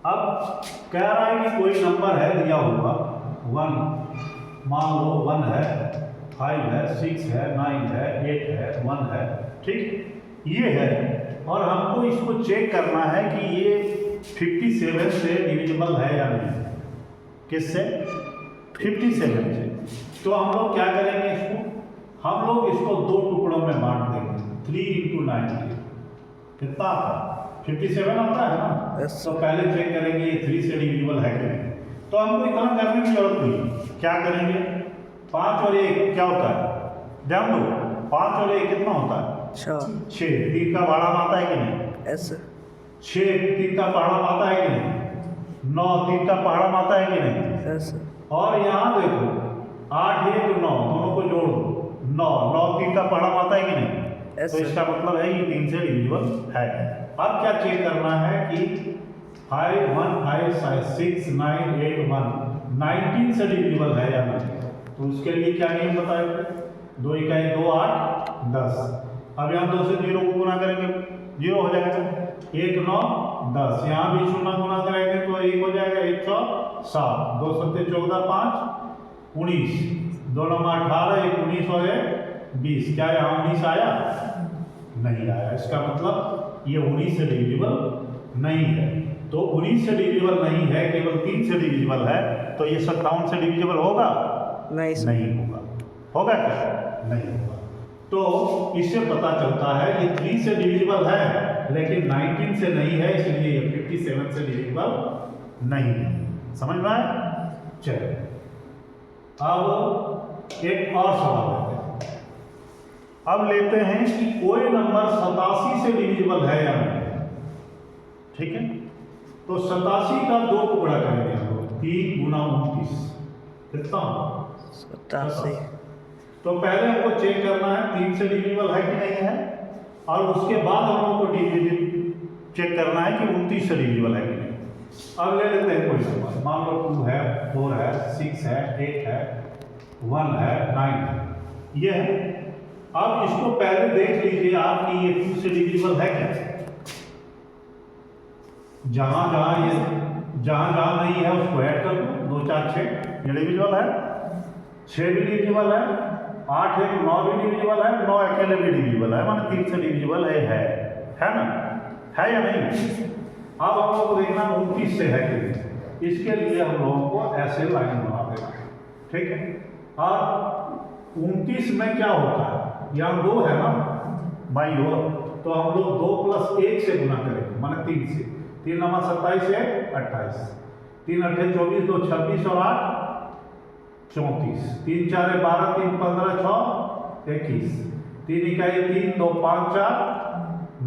अब कह रहा है कि कोई नंबर है दिया हुआ 1, मान लो 1 है, 5 है, 6 है, 9 है, 8 है, 1 है, ठीक ये है। और हमको इसको चेक करना है कि ये 57 से डिविजिबल है या नहीं। किससे? 57 से। तो हम लोग क्या करेंगे इसको, हम लोग इसको 2 टुकड़ों में बांट देंगे। 3 × 9 कितना आता है? 57 आता है ना। तो पहले चेक करेंगे ये 3 से डिविजिबल है कि नहीं। तो हमको इतना करने की जरूरत नहीं। क्या करेंगे, 5 और 1 क्या होता है, ध्यान दो, 5 और 1 कितना होता है? 6। 3 का भाड़ा आता है कि नहीं? 6 3 का पहाड़ा आता है कि नहीं? 9 3 का पहाड़ा आता है कि नहीं? और यहाँ देखो 8 1 9 दोनों को जोड़ दो, 9 9 3 का पहाड़ा आता है कि नहीं? तो इसका मतलब है ये 3 से डिविजिबल है। अब क्या चेक करना है कि 5 1 5 6 9 8 1 19 से डिविजिबल है या नहीं। तो उसके लिए क्या नियम बताएंगे, 2 इकाई 2 8 10। अब यहाँ 2 से 0 को गुना करेंगे 0 हो जाएगा, 1 9 10। यहाँ भी 0 गुना करेंगे तो 1 हो जाएगा, 1 6 7, 2 7 14 5 19, 2 9 18, 1 19 हो गए 20। क्या यहाँ 19 आया? नहीं आया। इसका मतलब ये 19 से डिविजिबल नहीं है। तो 19 से डिविजिबल नहीं है, केवल 3 से डिविजिबल है। तो ये 57 से डिविजिबल होगा? नहीं होगा। होगा क्या? नहीं होगा। तो इससे पता चलता है ये 3 से डिविजिबल है लेकिन 19 से नहीं है, इसलिए ये 57 से डिविजिबल नहीं है। समझ में आया? चलो अब एक और सवाल लेते हैं। अब लेते हैं कि कोई नंबर 87 से डिविजिबल है या नहीं। ठीक है, तो 87 का 2 टुकड़ा करेंगे हम लोग, 3 × 29 कितना? 87। तो पहले हमको चेक करना है 3 से डिविजिबल है कि नहीं है, और उसके बाद हम लोग को चेक करना है कि 29 से डिविजिबल है कि नहीं। अब ले लेते हैं कोई नंबर, मान लो 2 है, 4 है, 6 है, 8 है, 1 है, 9 है, ये है। अब इसको पहले देख लीजिए आप कि ये 2 से डिविजिबल है क्या। जहां जहां नहीं है उसको ऐड कर दो, 2 4 6 ये डिविजिबल है, 6 भी डिविजिबल है, 8 1 9 भी डिविजिबल है, 9 अकेले भी डिविजिबल है, माने 3 से डिविजिबल है ना, है या नहीं। अब हम लोग को देखना 29 से है कि नहीं। इसके लिए हम लोगों को ऐसे लाइन बना देना, ठीक है। और 29 में क्या होता है, यहाँ 2 है ना बाई ओर, तो हम लोग 2 + 1 से गुना करेंगे, माने 3 से। 3 9 27 है 28, 3 8 24, 2 26 और 8 34, 3 4 12, 3 15 6 21, 3 इकाई 3, 2 5 4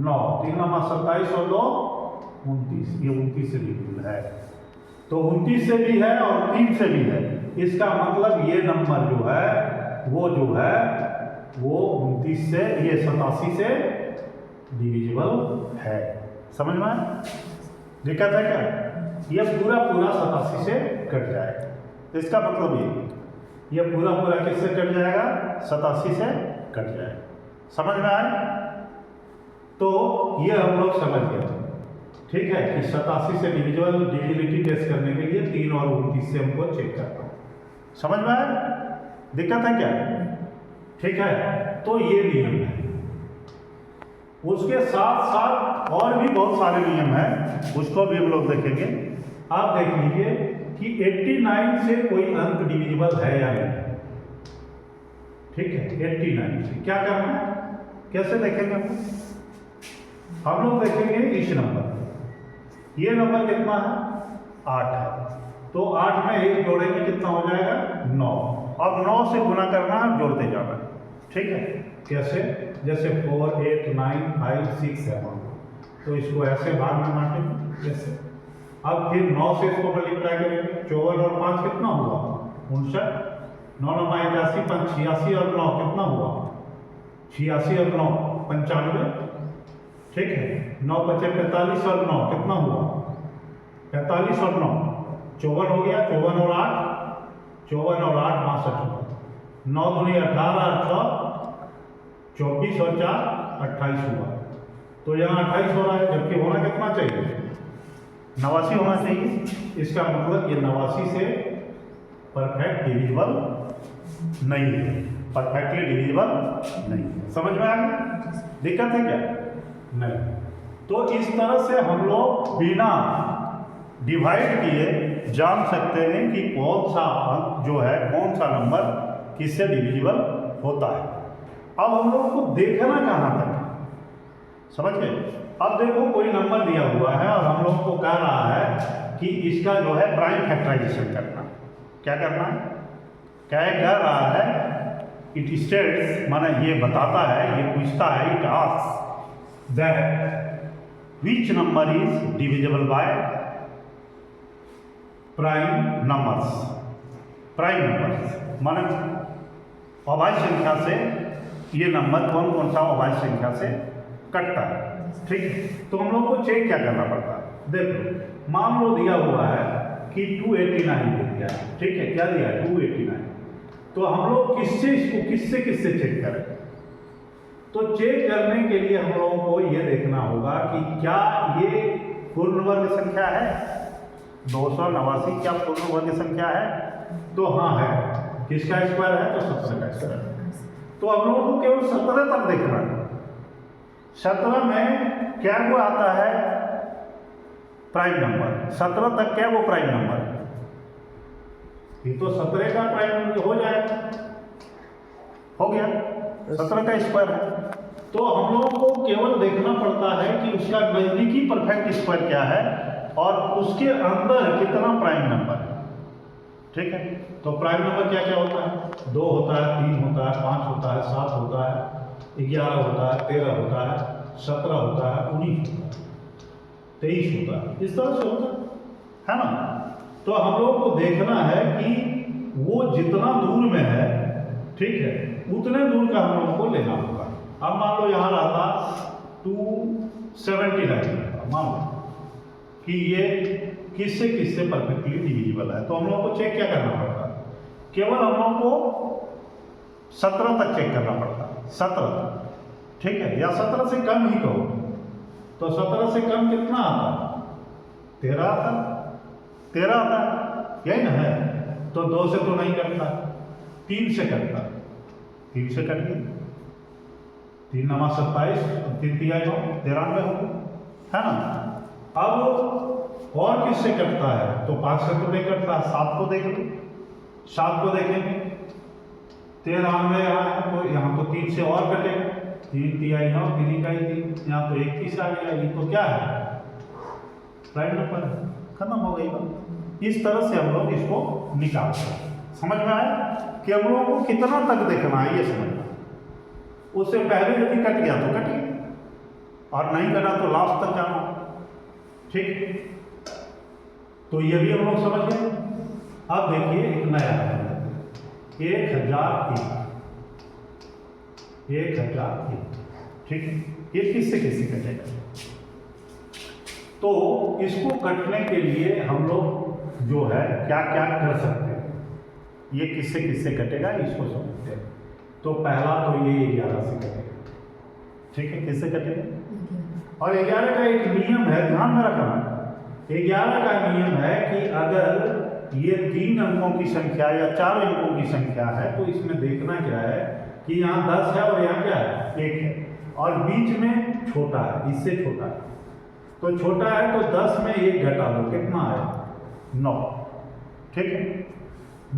9, 3 9 27 और 2 29। ये 29 से डिविजिबल है। तो 29 से भी है और 3 से भी है। इसका मतलब ये नंबर जो है वो 29 से, ये 87 से डिविजिबल है। समझ में आया? दिक्कत है क्या? ये पूरा 87 से कट जाएगा। इसका मतलब ये पूरा किससे कट जाएगा? 87 से कट जाएगा। समझ में आया? तो ये हम लोग समझ गए, ठीक है, कि 87 से डिविजिबिलिटी टेस्ट करने के लिए 3 और 29 से हमको चेक करना है। समझ में आया? दिक्कत है क्या? ठीक है, तो ये नियम है। उसके साथ साथ और भी बहुत सारे नियम हैं, उसको भी हम लोग देखेंगे। आप देख लीजिए कि 89 से कोई अंक डिविजिबल है या नहीं। ठीक है, 89 से क्या करना है, कैसे देखेंगे हम लोग देखेंगे इस नंबर, ये नंबर कितना है? 8 है। तो 8 में 1 जोड़ेंगे कितना हो जाएगा? 9। अब 9 से गुना करना है, जोड़ते जाना। ठीक है, कैसे? जैसे 4 8 9 5 6 7, तो इसको ऐसे भाग में बांटेंगे जैसे। अब फिर 9 से इसको मल्टीप्लाई करेंगे, 54 और 5 कितना हुआ? 59। 9 9 81, 5 86 और 9 कितना हुआ? 86 और 9 95। ठीक है, 9 5 45 और 9 कितना हुआ? 45 और 9 54 हो गया। 54 और 8 62 हुआ। 9 दूनी 18 और 6 24 और 4 28 हुआ। तो यहाँ 28 हो रहा है, जबकि होना कितना चाहिए? 89 होना चाहिए। इसका मतलब ये 89 से परफेक्ट डिविजिबल नहीं है, परफेक्टली डिविजिबल नहीं है। समझ में आ गया? दिक्कत है क्या? नहीं। तो इस तरह से हम लोग बिना डिवाइड किए जान सकते हैं कि कौन सा अंक जो है, कौन सा नंबर किससे डिविजिबल होता है। अब हम लोग को देखना कहाँ तक है, समझ गए? अब देखो कोई नंबर दिया हुआ है और हम लोग को कह रहा है कि इसका जो है प्राइम फैक्टराइजेशन करना। क्या करना है? क्या कह रहा है? इट स्टेट्स, माना ये बताता है, ये पूछता है, it asks that which number is divisible by prime numbers. Prime numbers माना अभाज्य संख्या से ये नंबर कौन कौन सा अभाज्य संख्या से कटता है। ठीक है, तो हम लोग को चेक क्या करना पड़ता है? देखो मान लो दिया हुआ है कि 289 दे दिया है। ठीक है, क्या दिया है? 289। तो हम लोग किससे इसको किससे चेक करें? तो चेक करने के लिए हम लोगों को ये देखना होगा कि क्या ये पूर्ण वर्ग संख्या है? 289 क्या पूर्ण वर्ग संख्या है? तो हाँ है। किसका स्क्वायर है? तो 17 का स्क्वायर। तो हम लोगों को केवल 17 तक देखना है। 17 में क्या वो आता है? Prime number. 17 तक क्या वो प्राइम नंबर है? ये तो 17 का प्राइम नंबर हो जाएगा, हो गया। 17 का स्क्वायर है। तो हम लोगों को केवल देखना पड़ता है कि उसका नजदीकी परफेक्ट स्क्वायर क्या है और उसके अंदर कितना प्राइम नंबर है। ठीक है, तो प्राइम नंबर क्या क्या होता है? 2 होता है, 3 होता है, 5 होता है, 7 होता है, 11 होता है, 13 होता है, 17 होता है, 19 होता है, 23 होता है। इस तरह से होता है ना? तो हम लोगों को देखना है कि वो जितना दूर में है, ठीक है, उतने दूर का हम लोगों को लेना होगा। अब मान लो यहाँ रहता 279, मान लो कि ये किससे किससे परफेक्टली डिविजिबल है। तो हम लोगों को चेक क्या करना पड़ता है? केवल हम लोगों को 17 तक चेक करना पड़ता है। 17 तक, ठीक है, या 17 से कम ही कहो। तो 17 से कम कितना आता? 13 आता। 13 आता, यही ना है? तो 2 से तो नहीं कटता, 3 से कटता। 3 से कट गई, 3 नमा 27, 3 तिया 9, 93 हो, है ना? अब और किससे कटता है? तो 5 से तो नहीं कटता। 7 को देख लो, 7 को देखेंगे, 93 यहाँ है, तो यहाँ तो 3 से और कटेगा। 3 तिया 9, 3 का ही 3, यहाँ तो 31 आ गया। ये तो क्या है? प्राइम नंबर है। खत्म हो गई बात। इस तरह से हम लोग इसको निकालते हैं। समझ में आया कि हम लोगों को कितना तक देखना है, ये समझना। उससे पहले यदि कट गया तो कट गया, और नहीं कटा तो लास्ट तक जाना। ठीक, तो ये भी हम लोग समझ गए। अब देखिए एक नया है, 1001। 1001, ठीक है, ये किससे किससे कटेगा? तो इसको कटने के लिए हम लोग जो है क्या क्या कर सकते हैं, ये किससे किससे कटेगा इसको समझते हैं। तो पहला तो ये 11 से कटेगा। ठीक है, किससे कटेगा? और 11 का एक नियम है, ध्यान में रखना। 11 का नियम है कि अगर ये 3 अंकों की संख्या या 4 अंकों की संख्या है तो इसमें देखना क्या है कि यहाँ 10 है और यहाँ क्या है? 1 है, और बीच में छोटा है, इससे छोटा है। तो छोटा है तो 10 में 1 घटा दो, कितना है? 9। ठीक है,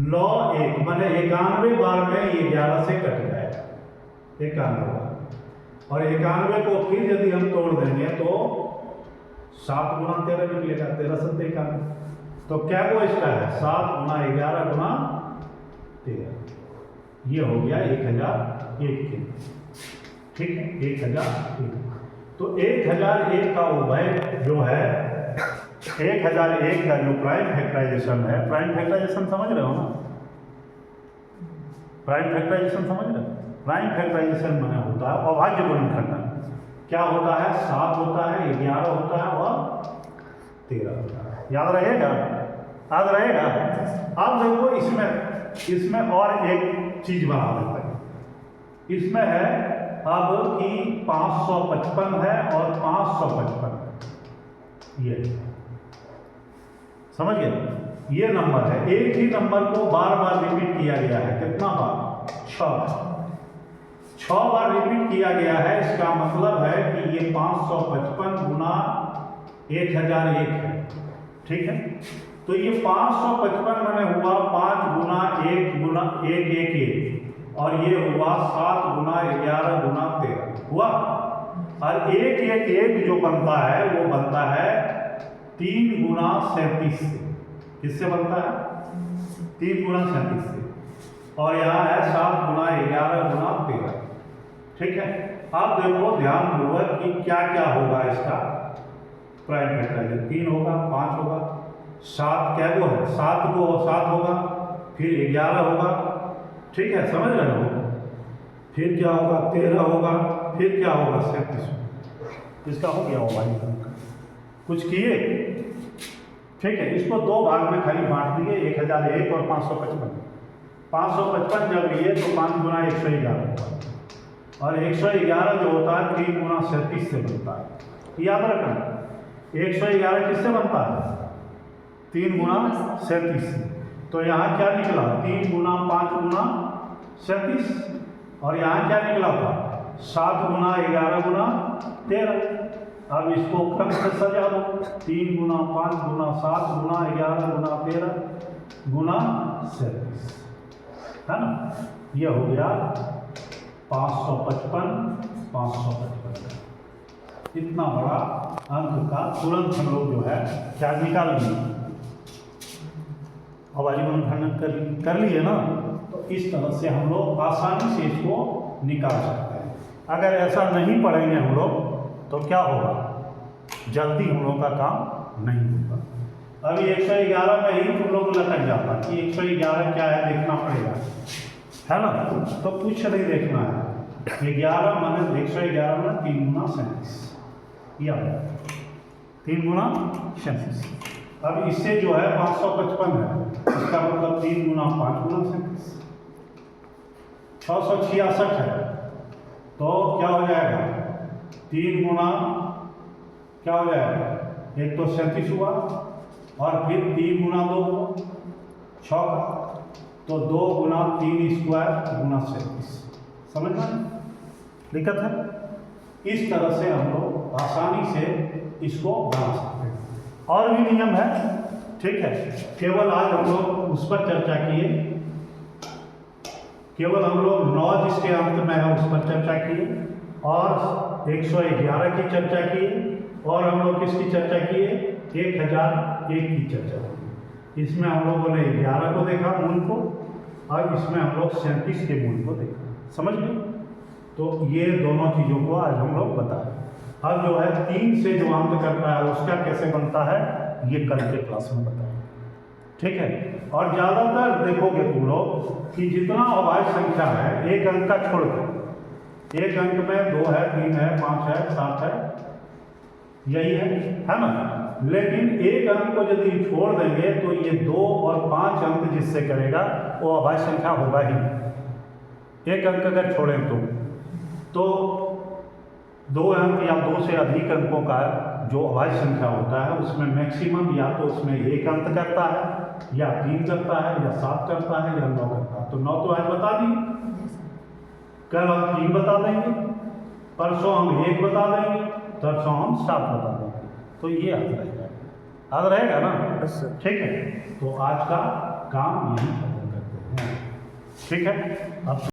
9 1 माने 91 बार में ये 11 से कट जाएगा, 91 बार। और 91 को फिर यदि हम तोड़ देंगे तो 7 गुना 13 निकलेगा, 13 7 91। तो क्या वो इसका है? 7 गुना 11 गुना 13, ये हो गया 1001 के। ठीक है, 1001। तो 1001 का उभय जो है, 1001 का जो प्राइम फैक्टराइजेशन है, प्राइम फैक्टराइजेशन समझ रहे हो ना? प्राइम फैक्टराइजेशन समझ रहे हो? प्राइम फैक्टराइजेशन माने होता है अभाज्य गुणनखंडन। क्या होता है? 7 होता है, 11 होता है और 13 होता है। याद रहेगा? याद रहेगा? अब देखो इसमें और एक चीज बना देते हैं। इसमें है अब कि 555 है और 555 है। ये समझ गए? ये नंबर है, एक ही नंबर को बार बार रिपीट किया गया है। कितना बार? 6 बार रिपीट किया गया है। इसका मतलब है कि ये 555 गुना 1001 है। ठीक है, तो ये 555 मैंने हुआ 5 गुना 1 गुना 1 और ये हुआ 7 गुना 11 गुना 13 हुआ। और 1 जो बनता है वो बनता है 3 गुना 37 से। किससे बनता है? 3 गुना 37 से। और यहाँ है 7 गुना 11 गुना 13। ठीक है, अब देखो ध्यानपूर्वक कि क्या क्या होगा इसका प्राइम फैक्टराइजेशन। 3 होगा, 5 होगा, 7 क्या गो है? 7 होगा, फिर 11 होगा। ठीक है, समझ रहे हो? फिर क्या होगा? 13 होगा, फिर क्या होगा? 37। इसका हो गया होगा कुछ किए। ठीक है, इसको 2 भाग में खाली बांट दिए, 1001 और 555। 555 जब लिए तो 5 गुना 111 होगा, और 111 जो होता है 3 गुना 37 से बनता है। याद रखना, 111 किससे बनता है? 3 गुना 37 से। तो यहाँ क्या निकला? 3 गुना 5 गुना 37। और यहाँ क्या निकला था? 7 गुना 11 गुना 13। अब इसको क्रम से सजा दो, 3 गुना 5 गुना 7 गुना 11 गुना 13 गुना 37, है ना? यह हो गया 555। इतना बड़ा अंक का तुरंत हम लोग जो है क्या निकाल लिए, आवाजी गुणनखंड कर लिए ना। तो इस तरह से हम लोग आसानी से इसको निकाल सकते हैं। अगर ऐसा नहीं पढ़ेंगे हम लोग तो क्या होगा? जल्दी हम लोग का काम नहीं होगा। अभी 111 में ही तुम लोग लटक जाता कि 111 क्या है देखना पड़ेगा, है ना? तो कुछ नहीं देखना है। 11 माने 111 में 3 गुना 37, या 3 गुना 37। अब इससे जो है 555 है, इसका मतलब 3 गुना 5 गुना 37, 666 है। तो क्या हो जाएगा? 3 गुना क्या हो जाएगा? एक तो 37 हुआ, और फिर 3 गुना 2 हुआ 6 का, तो 2 गुना 3 स्क्वायर गुना 37। समझना दिक्कत है? इस तरह से हम लोग आसानी से इसको बना सकते हैं। और भी नियम है, ठीक है, केवल आज हम लोग उस पर चर्चा किए, केवल हम लोग 9 जिसके अंत में है उस पर चर्चा किए, और 111 की चर्चा की, और हम लोग किसकी चर्चा किए? 1001 की चर्चा की। इसमें हम लोगों ने 11 को देखा मूल को, और इसमें हम लोग 37 के मूल को देखा। समझ गए? तो ये दोनों चीज़ों को आज हम लोग बताएं। अब जो है 3 से जो अंत करता है उसका कैसे बनता है, ये कल के क्लास में बताएं। ठीक है, और ज़्यादातर देखोगे तुम लोग कि जितना अभाज्य संख्या है एक अंक का छोड़ कर, एक अंक में 2 है, 3 है, 5 है, 7 है, यही है ना? लेकिन एक अंक को यदि छोड़ देंगे तो ये 2 और 5 अंक जिससे करेगा वो अभाज्य संख्या होगा ही नहीं। एक अंक अगर छोड़ें तो 2 अंक या 2 से अधिक अंकों का जो अभाज्य संख्या होता है उसमें मैक्सिमम या तो उसमें 1 अंक करता है, या 3 करता है, या 7 करता है, या 9 करता है। तो 9 तो आज बता दी, कल हम 3 बता देंगे, परसों हम 1 बता देंगे, परसों हम 7 बता देंगे। तो ये याद रहेगा ना? ठीक है, तो आज का काम यही खत्म करते हैं। ठीक है, अब